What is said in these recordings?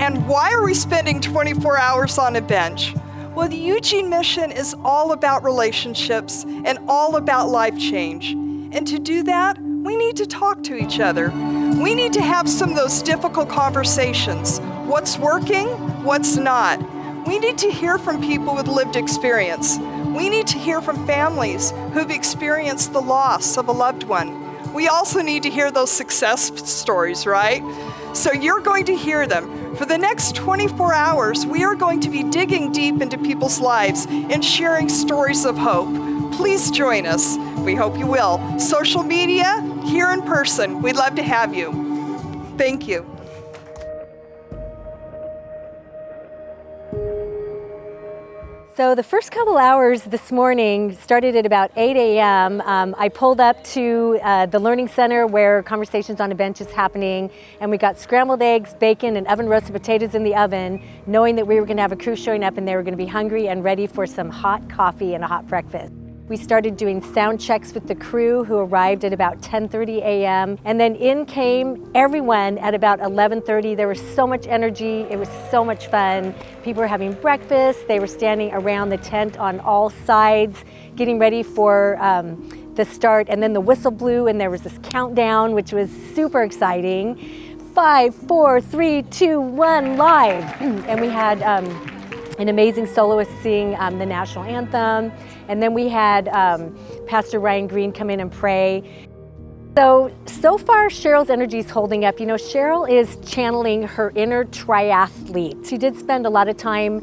And why are we spending 24 hours on a bench? Well, the Eugene mission is all about relationships and all about life change. And to do that, we need to talk to each other. We need to have some of those difficult conversations. What's working? What's not? We need to hear from people with lived experience. We need to hear from families who've experienced the loss of a loved one. We also need to hear those success stories, right? So you're going to hear them. For the next 24 hours, we are going to be digging deep into people's lives and sharing stories of hope. Please join us. We hope you will. Social media, here in person. We'd love to have you. Thank you. So the first couple hours this morning started at about 8 a.m. I pulled up to the Learning Center where Conversations on a Bench is happening, and we got scrambled eggs, bacon, and oven roasted potatoes in the oven, knowing that we were going to have a crew showing up and they were going to be hungry and ready for some hot coffee and a hot breakfast. We started doing sound checks with the crew, who arrived at about 10:30 a.m. And then in came everyone at about 11:30. There was so much energy. It was so much fun. People were having breakfast. They were standing around the tent on all sides, getting ready for the start. And then the whistle blew and there was this countdown, which was super exciting. 5, 4, 3, 2, 1, live. And we had an amazing soloist sing the national anthem. And then we had Pastor Ryan Green come in and pray. So far, Sheryl's energy is holding up. You know, Sheryl is channeling her inner triathlete. She did spend a lot of time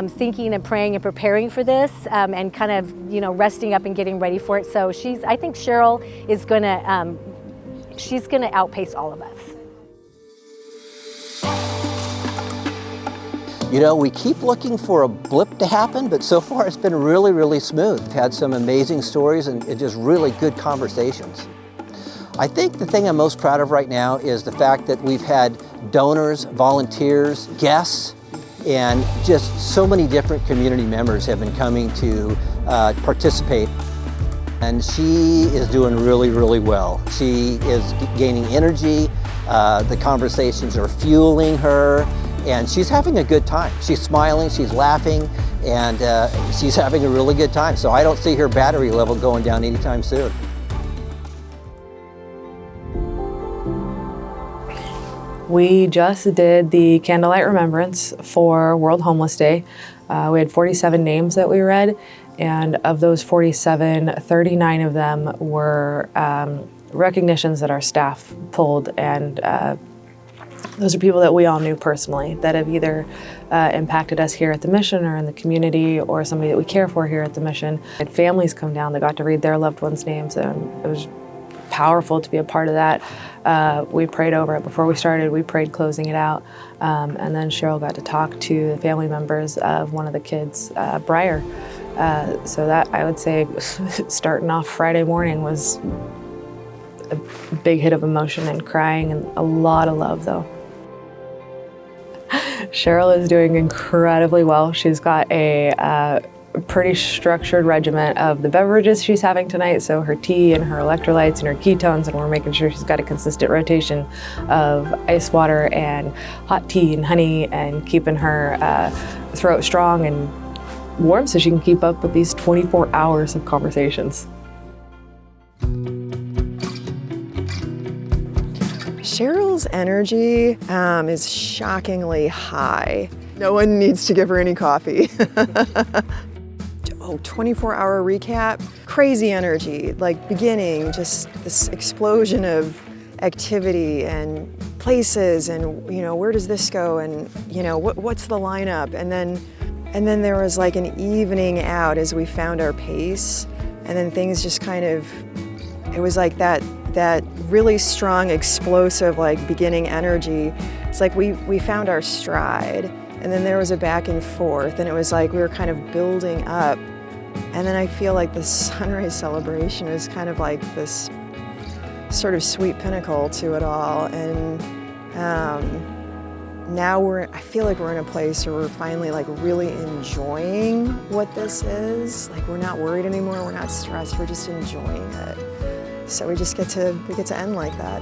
thinking and praying and preparing for this and kind of, you know, resting up and getting ready for it. So I think Sheryl is she's gonna outpace all of us. You know, we keep looking for a blip to happen, but so far it's been really, really smooth. We've had some amazing stories and just really good conversations. I think the thing I'm most proud of right now is the fact that we've had donors, volunteers, guests, and just so many different community members have been coming to participate. And she is doing really, really well. She is gaining energy, the conversations are fueling her, and she's having a good time. She's smiling, she's laughing, and she's having a really good time. So I don't see her battery level going down anytime soon. We just did the Candlelight Remembrance for World Homeless Day. We had 47 names that we read, and of those 47, 39 of them were recognitions that our staff pulled, and those are people that we all knew personally that have either impacted us here at the mission or in the community, or somebody that we care for here at the mission. And families come down that got to read their loved ones' names, and it was powerful to be a part of that. We prayed over it before we started. We prayed closing it out. And then Sheryl got to talk to the family members of one of the kids, Briar. So that, I would say, starting off Friday morning was a big hit of emotion and crying and a lot of love, though. Sheryl is doing incredibly well. She's got a pretty structured regimen of the beverages she's having tonight, so her tea and her electrolytes and her ketones, and we're making sure she's got a consistent rotation of ice water and hot tea and honey, and keeping her throat strong and warm so she can keep up with these 24 hours of conversations. Sheryl's energy is shockingly high. No one needs to give her any coffee. 24-hour recap, crazy energy, like beginning, just this explosion of activity and places, and you know, where does this go, and you know, what's the lineup, and then there was like an evening out as we found our pace, and then things just kind of, it was like that really strong, explosive, like beginning energy. It's like we found our stride, and then there was a back and forth, and it was like we were kind of building up. And then I feel like the sunrise celebration is kind of like this sort of sweet pinnacle to it all. And now I feel like we're in a place where we're finally like really enjoying what this is. Like we're not worried anymore, we're not stressed, we're just enjoying it. So we get to end like that.